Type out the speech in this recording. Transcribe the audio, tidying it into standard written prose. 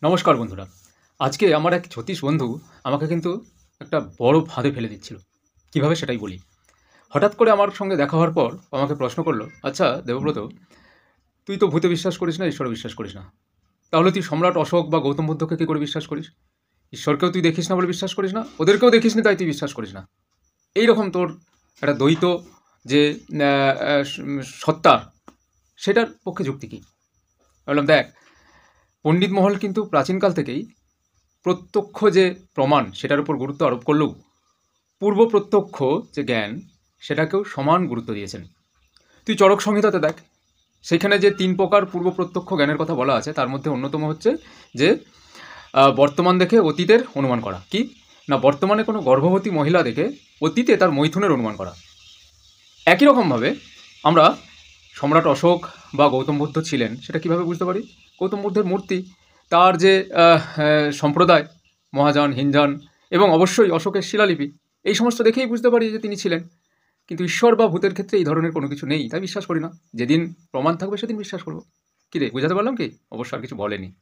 নমস্কার বন্ধুরা। আজকে আমার এক জ্যোতিষ বন্ধু আমাকে কিন্তু একটা বড় ফাঁদে ফেলে দিচ্ছিল। কিভাবে সেটাই বলি। হঠাৎ করে আমার সঙ্গে দেখা হওয়ার পর আমাকে প্রশ্ন করল, "আচ্ছা দেবব্রত, তুই তো ভূতে বিশ্বাস করিস না, ঈশ্বরে বিশ্বাস করিস না। তাহলে তুই সম্রাট অশোক বা গৌতম বুদ্ধকে কী করে বিশ্বাস করিস? ঈশ্বরকেও তুই দেখিস না বলে বিশ্বাস করিস না, ওদেরকেও দেখিসনি তাই তুই বিশ্বাস করিস না। এইরকম তোর একটা দ্বৈত যে আ আ সত্তা, সেটার পক্ষে যুক্তি কী?" বললাম, "দেখ, পণ্ডিত মহল কিন্তু প্রাচীনকাল থেকেই প্রত্যক্ষ যে প্রমাণ সেটার উপর গুরুত্ব আরোপ করলেও পূর্ব প্রত্যক্ষ যে জ্ঞান সেটাকেও সমান গুরুত্ব দিয়েছেন। তুই চরক সংহিতাতে দেখ, সেখানে যে ৩ প্রকার পূর্ব প্রত্যক্ষ জ্ঞানের কথা বলা আছে তার মধ্যে অন্যতম হচ্ছে যে বর্তমান দেখে অতীতের অনুমান করা। কি না, বর্তমানে কোনো গর্ভবতী মহিলা দেখে অতীতে তার মৈথুনের অনুমান করা। একই রকমভাবে আমরা সম্রাট অশোক বা গৌতম বুদ্ধ ছিলেন সেটা কীভাবে বুঝতে পারি? গৌতম বুদ্ধের মূর্তি, তার যে সম্প্রদায়, মহাযান, হীনযান এবং অবশ্যই অশোকের শিলালিপি, এই সমস্ত দেখেই বুঝতে পারি যে তিনি ছিলেন। কিন্তু ঈশ্বর বা ভূতের ক্ষেত্রে এই ধরনের কোনো কিছু নেই, তাই বিশ্বাস করি না। যেদিন প্রমাণ থাকবে সেদিন বিশ্বাস করব। কী রে, বুঝাতে পারলাম কি? অবশ্য আর কিছু বলেনি।